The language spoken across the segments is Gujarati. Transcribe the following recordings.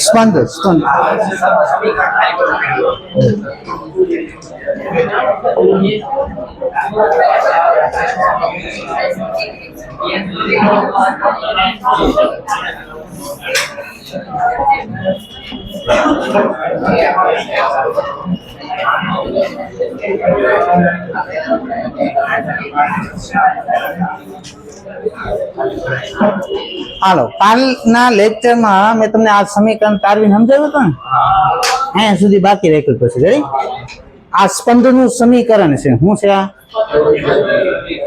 સ્પંદ સ્પંદ હાલો, કાલના લેક્ચરમાં મેં તમને આ સમીકરણ તારવીને સમજાવ્યું હતું ને, અહીંયા સુધી બાકી રાખ્યું પછી રેડી. આ સ્પંદનું સમીકરણ છે. શું છે આ?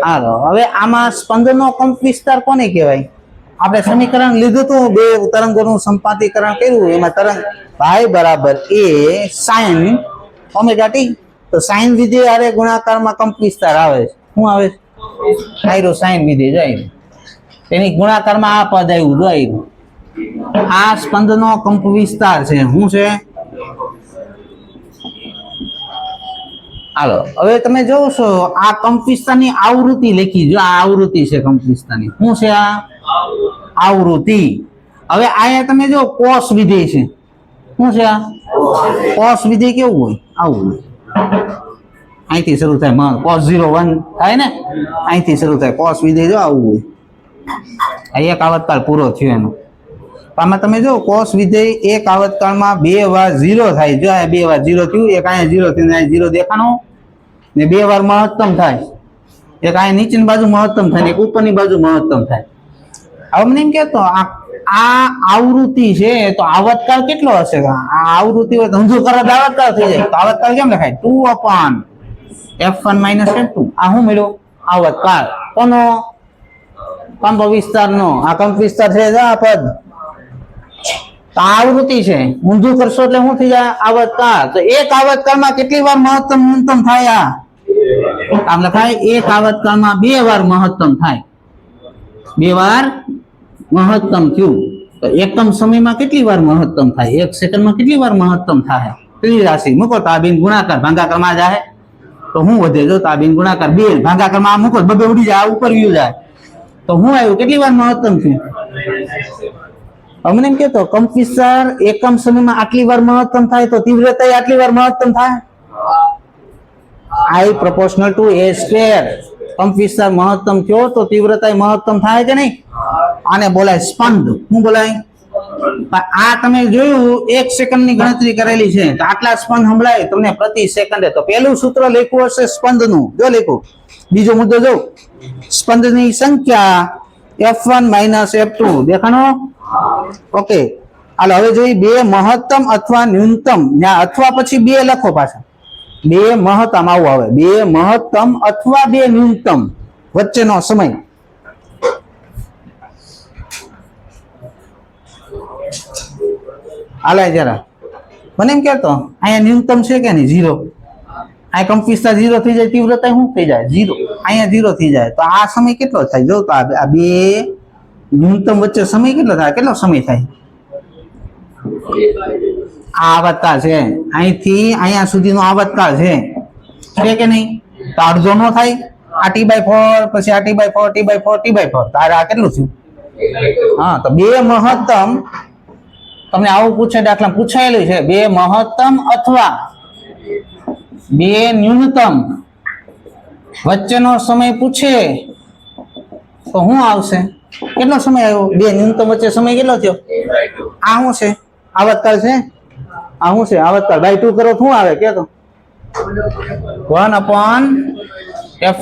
હાલો, હવે આમાં સ્પંદનો કંપ વિસ્તાર કોને કહેવાય? આપણે સમીકરણ લીધું હતું, બે તરંગોનું સંપાતીકરણ કર્યું, એમાં તરંગ y બરાબર a sin ઓમેગા t. તો sin વિધેય હારે ગુણાકારમાં કંપ વિસ્તાર આવે છે. શું આવે છે? આયરો sin વિધેય જાય, તેની ગુણાકારમાં આ પદ આવ્યું જો આવ્યું. આ સ્પંદનો કંપ વિસ્તાર છે. શું છે? હાલો, હવે તમે જોવો છો આ કંપ વિસ્તારની આવૃત્તિ લખી. જો આ આવૃત્તિ છે કંપ વિસ્તારની. શું છે આ? આવૃત્તિ. હવે અહીંયા તમે જો કોસ વિધેય છે. શું છે આ? કોસ વિધેય કેવું હોય? આવું હોય. અહીંથી શરૂ થાય, cos 0 1 થાય ને, અહીંથી શરૂ થાય. કોસ વિધેય જો આવું હોય. એક આવતકાળ પૂરો થયો એનો. આમાં તમે જો કોસ વિધેય એક આવતકાળમાં 2 વાર 0 થાય. જો આ 2 વાર 0 થયું, એક અહીંયા 0 થયું, અહીંયા 0 દેખાણો ને 2 વાર મહત્તમ થાય. એક અહીંયા નીચેની બાજુ મહત્તમ થાય ને એક ઉપરની બાજુ મહત્તમ થાય. હવે મને એમ કહેતો આ આવૃત્તિ છે તો આવતકાળ કેટલો હશે? આ આવૃત્તિ હોય તો ઊંધું કરે તો આવતકાળ થઈ જાય. તો આવતકાળ કેમ લખાય? 2/f1 - f2. આ શું મળ્યો? આવતકાળ. કોનો? કંપ વિસ્તારનો. આ કંપ વિસ્તાર છે આ પદ. તો આવૃત્તિ છે, ઊંધું કરશો એટલે શું થઈ જાય? આવતકાળ. તો એક આવતકાળમાં કેટલી વાર મહત્તમ ન્યૂનતમ થાય? આમ લખાય, એક આવતકાળમાં 2 વાર મહત્તમ થાય. 2 વાર મહત્તમ થયું. તો એકમ સમયમાં કેટલી વાર મહત્તમ થાય? 1 સેકન્ડમાં કેટલી વાર મહત્તમ થાય? પેલી રાશિ મૂકો તો આ બિન ગુણાકાર ભાગાકારમાં જાય તો શું વધે? જો તો આ બિન ગુણાકાર 2 ભાગાકારમાં મૂકો બબે ઉડી જાય, ઉપર વ્યુ જાય. તો શું આવ્યું? કેટલી વાર મહત્તમ થયું? અમને એમ કેતો કંપ વિસ્તાર એકમ સમયમાં આટલી વાર મહત્તમ થાય તો તીવ્રતા આટલી વાર મહત્તમ થાય. I proportional to a square. કંપ વિસ્તાર મહત્તમ થયો તો તીવ્રતા મહત્તમ થાય કે નહીં? આને બોલાય સ્પંદ. શું બોલાય? આ તમે જોયું 1 સેકન્ડની ગણતરી કરેલી છે તો આટલા સ્પંદ સંભળાય તમને પ્રતિ સેકન્ડે. તો પહેલું સૂત્ર લખ્યું હશે સ્પંદનું. જો લખ્યું. બીજો મુદ્દો જો, સ્પંદની સંખ્યા f1 - f2 દેખાણો. ઓકે, હાલો હવે જોઈએ 2 મહત્તમ અથવા ન્યૂનતમ. અથવા પછી 2 લખો પાછા. 2 મહત્તમ આવું આવે. 2 મહત્તમ અથવા 2 ન્યૂનતમ વચ્ચેનો સમય. હાલે જરા મને એમ કહેતો અહીંયા ન્યૂનતમ છે કે નહીં? 0. આ કંપ વિસ્તાર 0 થઈ જાય, તીવ્રતા શું થઈ જાય? 0. અહીંયા 0 થઈ જાય તો આ સમય કેટલો થાય? જો તો આ 2 ન્યૂનતમ વચ્ચે સમય કેટલો થાય? કેટલો સમય થાય? આ આવતકાળ છે, અહીંથી અહીંયા સુધીનો આવતકાળ છે કે નહીં? તો અડધો નો થાય? આ t/4 પછી આ t/4 t/4 t/4. તારે આ કેટલું થયું? હા, તો 2 મહત્તમ. તમને આવું પૂછે, દાખલા પૂછાયેલું છે 2 મહત્તમ અથવા 2 ન્યૂનતમ વચ્ચેનો સમય પૂછે તો શું આવશે? કેટલો સમય આવ્યો? 2 ન્યૂનતમ વચ્ચે સમય કેટલો થયો? આ શું છે? આવતકાળ છે. આ શું છે? આવતકાળ. બાય 2 કરો શું આવે? કે તો 1/f1 -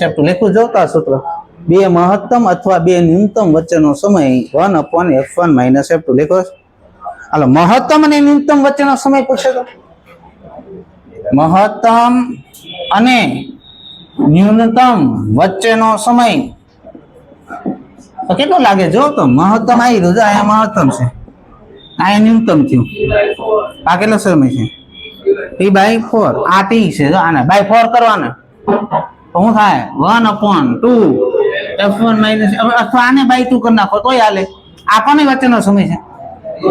f2 લખું. જોતા સૂત્ર 2 મહત્તમ અથવા 2 ન્યૂનતમ વચ્ચેનો સમય 1/f1 - f2 લખો. હાલો, મહત્તમ અને ન્યૂનતમ વચ્ચેનો સમય પૂછે તો મહત્તમ અને ન્યૂનતમ વચ્ચેનો સમય તો કેટલો લાગે? જો તો મહત્તમ આવી રહ્યું, અહીંયા મહત્તમ છે, અહીંયા ન્યૂનતમ થયું. આ કેટલો સમય છે? t/4. આ t છે. જો આને બાય 4 કરવાના તો શું થાય? 1/2f1 - અથવા આને બાય 2 કરી નાખો તોય હાલે. આ કોની વચ્ચેનો સમય છે?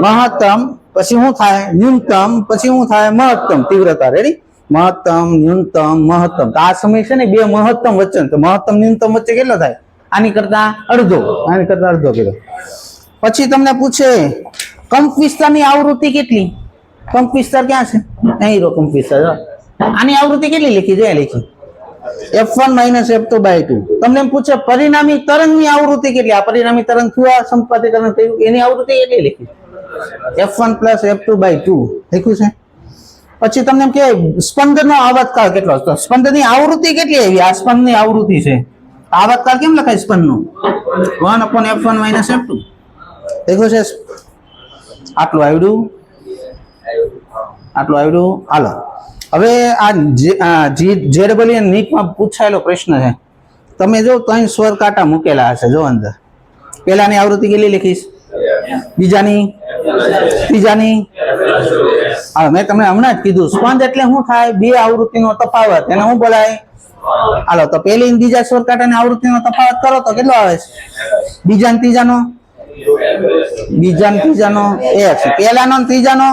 મહત્તમ પછી શું થાય? ન્યૂનતમ પછી શું થાય? મહત્તમ. તીવ્રતા. રેડી? મહત્તમ, ન્યૂનતમ, મહત્તમ. તો આ સમય છે ને 2 મહત્તમ વચ્ચે. તો મહત્તમ ન્યૂનતમ વચ્ચે કેટલો થાય? આની કરતા અડધો. આની કરતા અડધો કિલો. પછી તમને પૂછે કંપ વિસ્તારની આવૃત્તિ કેટલી? કંપ વિસ્તાર ક્યાં છે? અહીં રો કંપ વિસ્તાર. આની આવૃત્તિ કેટલી લખી? જોયા લખી f1 - f2/2. તમને એમ પૂછે પરિણામી તરંગની આવૃત્તિ કેટલી? આ પરિણામી તરંગ થયું, આ સંપાતીકરણ થયું, એની આવૃત્તિ કેટલી લખી? f1 + f2/2 લખ્યું છે. પછી તમને એમ કે સ્પંદનનો આવર્તકાળ કેટલો? તો સ્પંદનની આવૃત્તિ કેટલી આવી? આ સ્પંદની આવૃત્તિ છે. આવર્તકાળ કેમ લખાય સ્પંદનો? 1/f1 - f2 લખ્યું છે. આટલું આવડ્યું, આટલું આવડ્યું. હાલો, હવે આ JEE નીટમાં પૂછાયેલો પ્રશ્ન છે. તમે જો 3 સ્વર કાંટા મૂકેલા હશે, જો અંદર પહેલાની આવૃત્તિ કેટલી લખીશ? બીજાની, ત્રીજાની. હા, મેં તમને હમણાં જ કીધું સ્પંદ એટલે શું થાય? બે આવૃત્તિનો તફાવત, એને શું બોલાય? હાલો, તો પહેલી અને બીજા સ્વર કાંટાની આવૃત્તિનો તફાવત કરો તો કેટલો આવે છે? બીજા અને ત્રીજાનો, બીજા અને ત્રીજાનો x, પહેલાનો અને ત્રીજાનો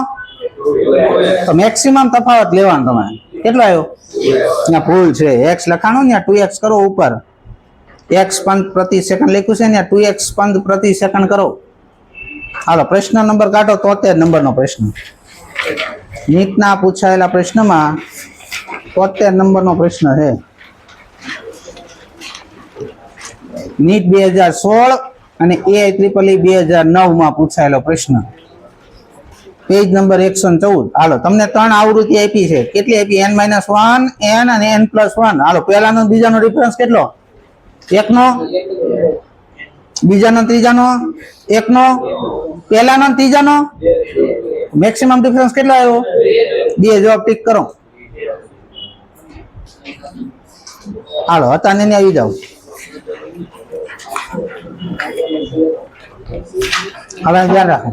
તો મેક્સિમમ તફાવત લેવાનો. તમારે કેટલો આવ્યો? ત્યાં ભૂલ છે, x લખાણો ને 2x કરો ઉપર. x સ્પંદ પ્રતિ સેકન્ડ લખ્યું છે ને 2x સ્પંદ પ્રતિ સેકન્ડ કરો. હાલો, પ્રશ્ન નંબર કાઢો. 73 નંબરનો પ્રશ્ન નીટના પૂછાયેલા પ્રશ્નમાં 73 નંબરનો પ્રશ્ન છે. નીટ 2016 અને AIEEE 2009 માં પૂછાયેલો પ્રશ્ન, પેજ નંબર 114. હાલો, તમને 3 આવૃત્તિ આપી છે. કેટલી આપી? n - 1, n અને n+1. હાલો, પહેલાનો બીજાનો ડિફરન્સ કેટલો? 1 નો. બીજાનો ત્રીજાનો 1 નો. પહેલાનો ત્રીજાનો મેક્સિમમ ડિફરન્સ કેટલો આવ્યો? 2. જવાબ ટીક કરો. હાલો, હતા ને આવી જાવ. હવે ધ્યાન રાખો,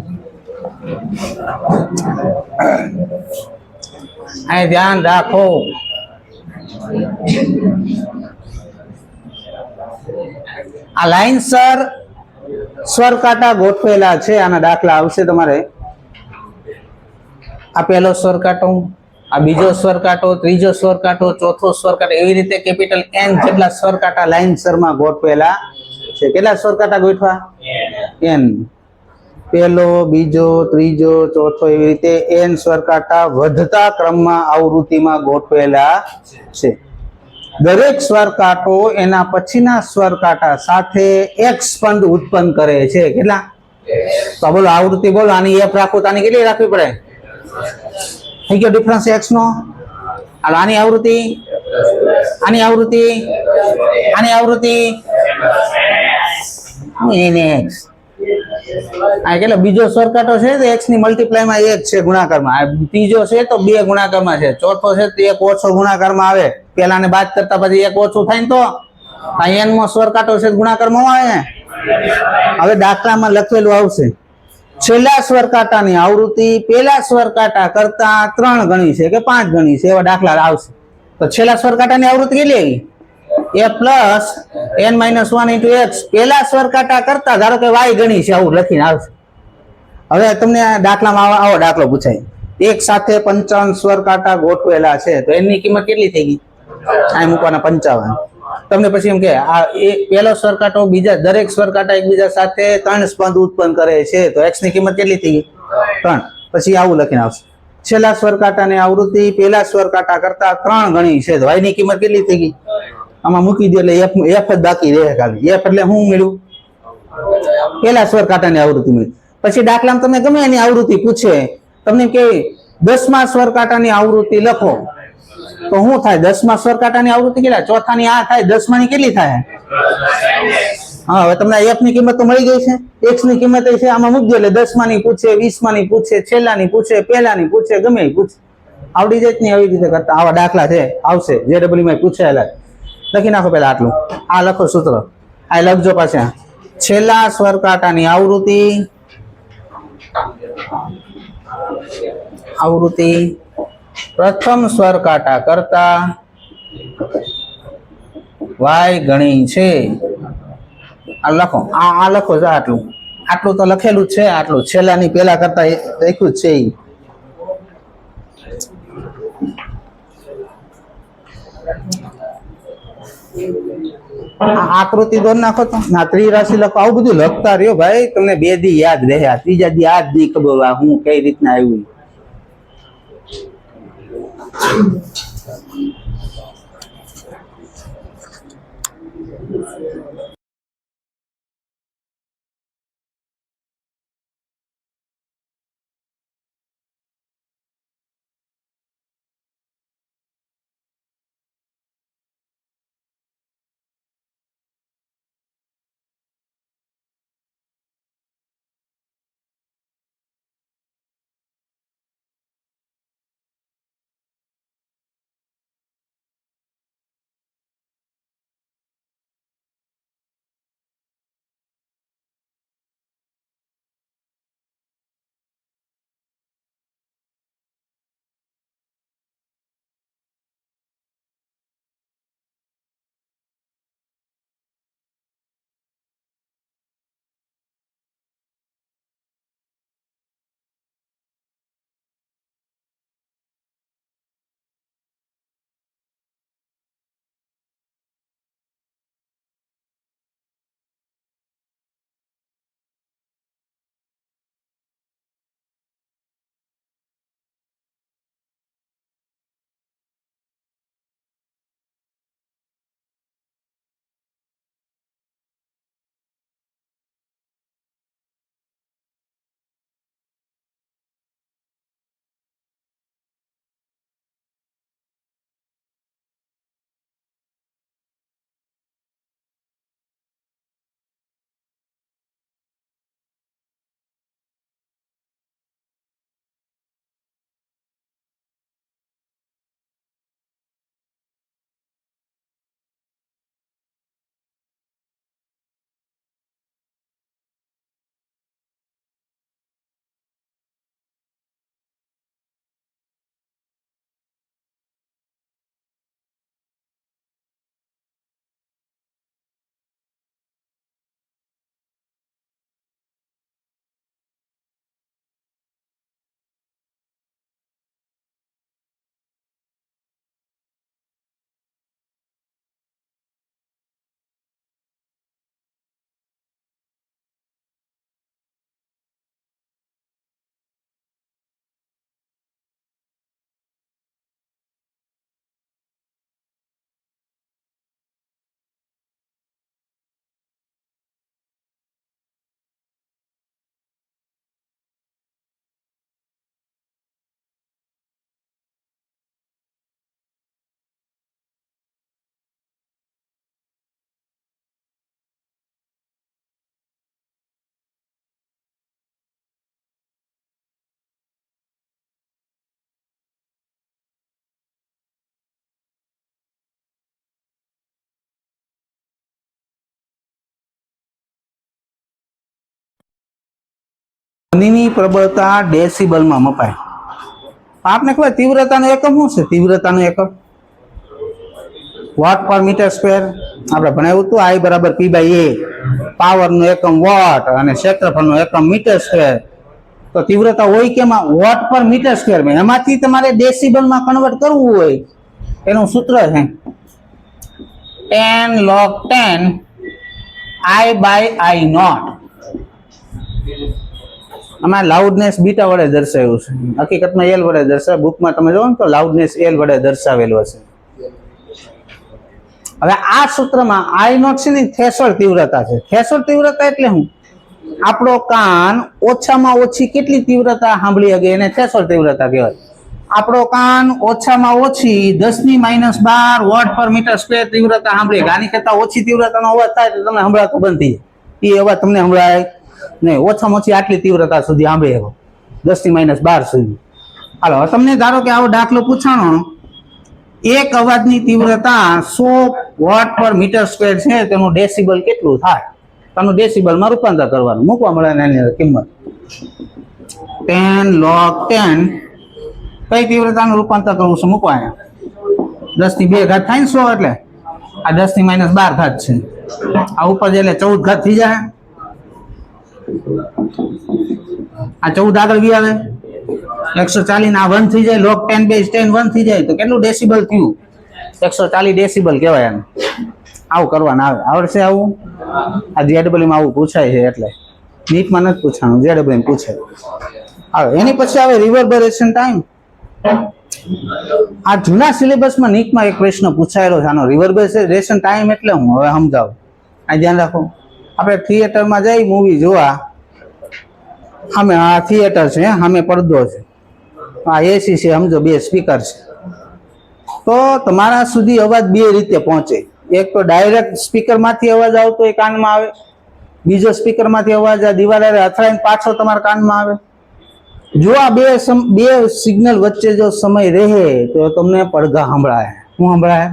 અહીં ધ્યાન રાખો. આ લાઈનસર સ્વર કાંટા ગોઠવેલા છે. આના દાખલા આવશે તમારે. આ પહેલો સ્વર કાંટો, આ બીજો સ્વર કાંટો, ત્રીજો સ્વર કાંટો, ચોથો સ્વર કાંટો, એવી રીતે કેપિટલ N જેટલા સ્વર કાંટા લાઈનસરમાં ગોઠવેલા છે. કેટલા સ્વર કાંટા ગોઠવા? n. પહેલો, બીજો, ત્રીજો, ચોથો, એવી રીતે n સ્વર કાંટા વધતા ક્રમમાં આવૃત્તિમાં ગોઠવેલા છે. દરેક સ્વર કાંટો એના પછીના સ્વર કાંટા સાથે એક સ્પંદ ઉત્પન્ન કરે છે. કેટલા? તો બોલો આવૃત્તિ બોલો. આની f રાખો તો આની કેટલી રાખવી પડે? થઈ ગયો ડિફરન્સ x નો. આની આવૃત્તિ, આની આવૃત્તિ, આની આવૃત્તિ x. આ કેટલો? બીજો સ્વર કાંટો છે તો x ની મલ્ટીપ્લાયમાં 1 છે ગુણાકારમાં. ત્રીજો છે તો 2 ગુણાકારમાં છે. ચોથો છે તો 1 ઓછો ગુણાકારમાં આવે. પેલાને બાદ કરતા પછી 1 ઓછું થાય ને તો આ n મો સ્વર કાંટો છે ગુણાકારમાં આવે. હવે દાખલામાં લખેલું આવશે છેલ્લા સ્વર કાંટાની આવૃત્તિ પહેલા સ્વર કાંટા કરતા 3 ગણી છે કે 5 ગણી છે, એવા દાખલા આવશે. તો છેલ્લા સ્વર કાંટાની આવૃત્તિ કેટલી આવી? a plus n - 1 * x. પહેલા સ્વર કાંટા કરતા ધારો કે y ગણી છે, આવું લખીને આવશે. હવે તમને દાખલામાં આવો દાખલો પૂછાય. એક સાથે 55 સ્વર કાંટા ગોઠવેલા છે તો એની કિંમત કેટલી થઈ ગઈ? આ મૂકવાના 55. તમને પછી એમ કે આ પહેલો સ્વર કાંટો બીજા દરેક સ્વર કાંટા એકબીજા સાથે 3 સ્પંદ ઉત્પન્ન કરે છે તો x ની કિંમત કેટલી થઈ ગઈ? 3. પછી આવું લખીને આવશે છેલ્લા સ્વર કાંટાની આવૃત્તિ પહેલા સ્વર કાંટા કરતા 3 ગણી છે તો y ની કિંમત કેટલી થઈ ગઈ? આમાં મૂકી દો એટલે f જ બાકી રહે ખાલી. f એટલે શું મળ્યું? પહેલા સ્વર કાંટાની આવૃત્તિ મળી. પછી દાખલામાં તમને ગમે એની આવૃત્તિ પૂછે, તમને કે 10મા સ્વર કાંટાની આવૃત્તિ લખો તો શું થાય? 10મા સ્વર કાંટાની આવૃત્તિ કેટલા? ચોથાની આ થાય, 10માની કેટલી થાય? હા, હવે તમને f ની કિંમત તો મળી ગઈ છે, x ની કિંમત છે. આમાં મૂકી દો એટલે 10માની પૂછે, 20માની પૂછે, છેલ્લાની પૂછે, પહેલાની પૂછે, ગમે એ પૂછે. આવડી જાય ને આવી રીતે કરતા આવા દાખલા છે, આવશે JEE માં પૂછાયેલા. લખી નાખો પેલા આટલું. આ લખો સૂત્ર, આ લખજો પાછા. છેલ્લા સ્વર કાંટાની આવૃત્તિ પ્રથમ સ્વર કાંટા કરતા y ગણી છે. આ લખો, આ લખો જો આટલું. આટલું તો લખેલું જ છે. આટલું છેલ્લાની પહેલા કરતા લખ્યું જ છે. આ આકૃતિ દોર નાખો તો ના ત્રિરાશિ લખો, આવું બધું લખતા રહ્યો ભાઈ, તમને 2 દી યાદ રહે, ત્રીજા દી આ જ નહીં ખબર આ હું કઈ રીતના આવ્યું. ધ્વનિની પ્રબળતા ડેસિબલમાં મપાય. આપને ખબર તીવ્રતાનો એકમ શું છે? તીવ્રતાનો એકમ વોટ પર મીટર સ્ક્વેર. આપણે ભણાવ્યું હતું I બરાબર P/A. પાવરનો એકમ વોટ અને ક્ષેત્રફળનો એકમ મીટર સ્ક્વેર. તો તીવ્રતા હોય કેમાં? વોટ પર મીટર સ્ક્વેરમાં. એમાંથી તમારે ડેસિબલમાં કન્વર્ટ કરવું હોય એનું સૂત્ર છે 10 log 10 I/I0. આમાં લાઉડનેસ બીટા વડે દર્શાવ્યું છે, હકીકતમાં એલ વડે દર્શાવે. બુકમાં તમે જોવો ને તો લાઉડનેસ એલ વડે દર્શાવેલું હશે. હવે આ સૂત્રમાં I0 છે ને થ્રેશોલ્ડ તીવ્રતા છે. થ્રેશોલ્ડ તીવ્રતા એટલે શું? આપણો કાન ઓછામાં ઓછી કેટલી તીવ્રતા સાંભળી શકે એને થ્રેશોલ્ડ તીવ્રતા કહેવાય. આપણો કાન ઓછામાં ઓછી 10⁻12 વોટ પર મીટર સ્ક્વેર તીવ્રતા સાંભળી. આની કરતા ઓછી તીવ્રતાનો અવાજ થાય તો તમને સંભળાતો બંધ થઈ જાય. એ અવાજ તમને સંભળાય નહીં. ઓછામાં ઓછી આટલી તીવ્રતા સુધી સાંભળી શકો, 10⁻12 સુધી. હાલો, તમને ધારો કે આવો દાખલો પૂછાણો, એક અવાજની તીવ્રતા 100 વોટ પર મીટર સ્ક્વેર છે, તેનું ડેસિબલ કેટલું થાય? તેનું ડેસિબલમાં રૂપાંતર કરવાનું, મૂકવા મળે એની અંદર કિંમત 10 log 10. કઈ તીવ્રતાનું રૂપાંતર કરવું છે? મૂકવા અહીંયા 10 ની 2 ઘાત થાય ને 100, એટલે આ 10⁻12 ઘાત છે. આ ઉપર એટલે 14 ઘાત થઈ જાય. આ 14 આગળ બી આવે 140. આ 1 થઈ જાય. log 10 base 10 1 થઈ જાય તો કેટલું ડેસિબલ થયું? 140 ડેસિબલ કહેવાય આને. આવું કરવાનું આવે. આવડશે આવું? આ JEE માં આવું પૂછાય છે, એટલે નીટમાં નથી પૂછવાનું, JEE પૂછે. હવે એની પછી આવે રિવર્બરેશન ટાઈમ. આ જૂના સિલેબસમાં નીટમાં એક પ્રશ્ન પૂછાયેલો છે આનો, રિવર્બરેશન ટાઈમ એટલે હું હવે સમજાવું. આ ધ્યાન રાખો. આપણે થિયેટરમાં જઈ મૂવી જોવા, સામે આ થિયેટર છે, સામે પડદો છે, આ એસી છે, સમજો 2 સ્પીકર છે. તો તમારા સુધી અવાજ 2 રીતે પહોંચે. એક તો ડાયરેક્ટ સ્પીકર માંથી અવાજ આવતો એ કાનમાં આવે, બીજો સ્પીકર માંથી અવાજ આ દિવાલ અથડાઈને પાછો તમારા કાનમાં આવે. જો આ બે સિગ્નલ વચ્ચે જો સમય રહે તો તમને પડઘા સંભળાય. શું સંભળાય?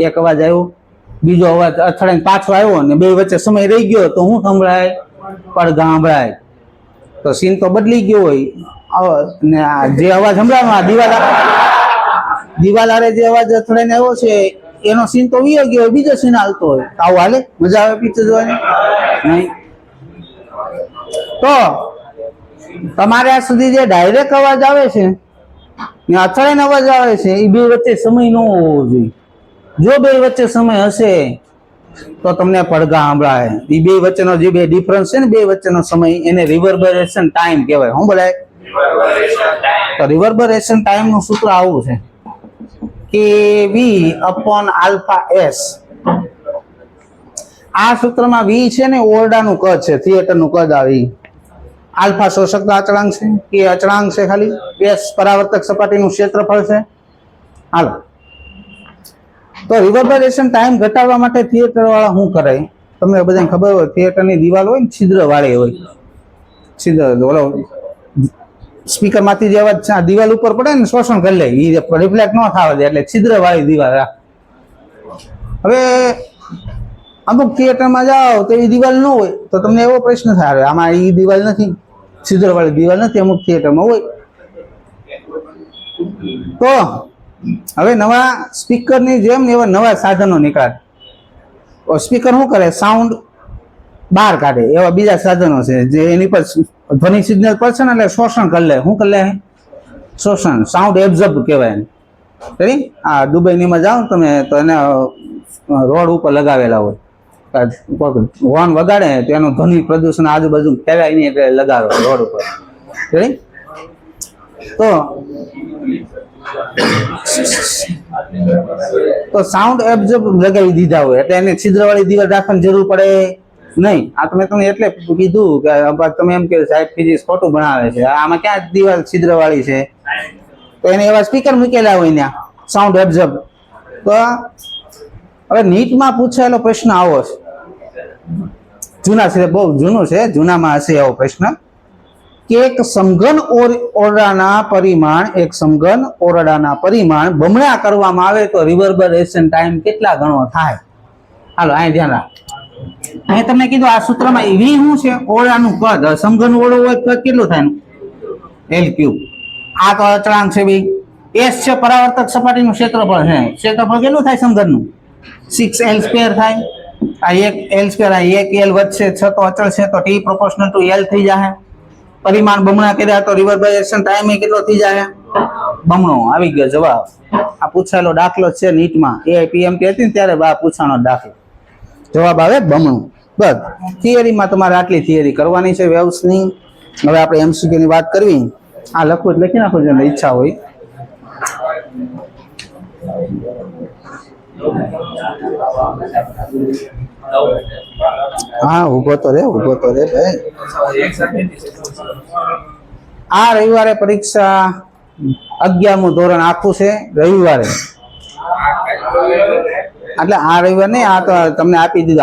એક અવાજ આવ્યો, બીજો અવાજ અથડાઈને પાછો આવ્યો, અને 2 વચ્ચે સમય રહી ગયો તો શું સંભળાય? પડઘા સંભળાય. તો સીન તો બદલી ગયો હોય, ને જે અવાજ સંભળાય દિવાલ આરે જે અવાજ અથડાઈને આવ્યો છે એનો સીન તો વીયો ગયો, બીજો સીન હાલતો હોય. આવું હાલે? મજા આવે પિક્ચર જોવાની? નહીં. તો તમારે આ સુધી જે ડાયરેક્ટ અવાજ આવે છે ને અથડાઈને અવાજ આવે છે, એ 2 વચ્ચે સમય ન હોવો જોઈએ. જો 2 વચ્ચે સમય હશે તો તમને પડઘા સંભળાય. એ 2 વચ્ચેનો જે 2 ડિફરન્સ છે ને, 2 વચ્ચેનો સમય, એને રિવર્બરેશન ટાઈમ કહેવાય. શું બોલાય? તો રિવર્બરેશન ટાઈમ નું સૂત્ર આવું છે કે V/α/s. આ સૂત્રમાં V છે ને ઓરડાનું કદ છે, થિયેટરનું કદ આવે. આલ્ફા શોષકતા અચળાંક છે, કે અચળાંક છે ખાલી. S પરાવર્તક સપાટીનું ક્ષેત્રફળ છે. હાલો, તો રિવર્બરેશન ટાઈમ ઘટાડવા માટે થિયેટર વાળા શું કરે? તમને બધાને ખબર હોય, થિયેટરની દિવાલ હોય ને છિદ્ર વાળી હોય. છિદ્ર ઓલો સ્પીકર માંથી જે અવાજ દિવાલ ઉપર પડે ને શોષણ કરી લે, એ રિફ્લેક્ટ ન થવા દે, એટલે છિદ્ર વાળી દિવાલ. હવે અમુક થિયેટરમાં જાઓ તો એ દિવાલ ન હોય, તો તમને એવો પ્રશ્ન થાય, આમાં એ દિવાલ નથી, છિદ્ર વાળી દિવાલ નથી, અમુક થિયેટરમાં હોય. તો હવે નવા સ્પીકરની જેમ એવા નવા સાધનો નીકળ્યા. સ્પીકર શું કરે? સાઉન્ડ બહાર કાઢે. એવા બીજા સાધનો છે જે એની પર ધ્વનિ સિગ્નલ પડશે ને એટલે શોષણ કરી લે. શું કરી લે? શોષણ. સાઉન્ડ એબ્ઝોર્બ કહેવાય. આ દુબઈની જાઓ તમે તો એને રોડ ઉપર લગાવેલા હોય, હોર્ન વગાડે તો એનું ધ્વનિ પ્રદૂષણ આજુબાજુ ફેલાય નહીં એટલે લગાવે રોડ ઉપર. તો સાઉન્ડ એબ્ઝોર્બ લગાવી દીધા હોય એટલે એને છિદ્રવાળી દિવાલ રાખવાની જરૂર પડે નહીં. આ તમે એટલે કીધું કે તમે એમ કે સાહેબ ફિઝિક્સ ખોટું ભણાવે છે, આમાં ક્યાં દિવાલ છિદ્રવાળી છે? તો એને એવા સ્પીકર મૂકેલા હોય ત્યાં, સાઉન્ડ એબ્ઝોર્બ. તો હવે નીટમાં પૂછાયેલો પ્રશ્ન આવો છે, જૂના છે, બહુ જૂનું છે, જૂનામાં હશે એવો પ્રશ્ન કે એક સમઘન ઓરડાના પરિમાણ બમણા કરવામાં આવે તો રિવર્બરેશન ટાઈમ કેટલા ગણો થાય? હાલો અહીં ધ્યાન રાખ. અહીં તમને કીધું આ સૂત્રમાં V શું છે? ઓરડાનું કદ. સમઘન ઓરડો હોય કદ કેટલું થાય? L3. આ તો અચળાંક છે ભાઈ. S છે પરાવર્તક સપાટીનું ક્ષેત્રફળ છે. ક્ષેત્રફળ કેટલું થાય સમઘનનું? 6L² થાય. આ 1L², આ 1L વધશે, 6 તો અચળ છે તો T proportional to L થઈ જાય. પરિમાણ બમણા કર્યા તો રિવર્બરેશન ટાઈમ કેટલો થઈ જાય? બમણો. આવી ગયો જવાબ. આ પૂછાયેલો દાખલો છે નીટમાં, AIPMT હતી ને ત્યારે બા પૂછાનો દાખલો. જવાબ આવે બમણું. બસ થિયરીમાં તમારે આટલી થિયરી કરવાની છે વેવ્સની. હવે આપણે MCQ ની વાત કરવી. આ લખવું એટલે લખી નાખો જેને ઈચ્છા હોય. હા ઉભો તો રે ભાઈ. આ રવિવારે પરીક્ષા 11મું ધોરણ આખું છે રવિવારે, એટલે આ રવિવાર નહીં, આ તો તમને આપી દીધું.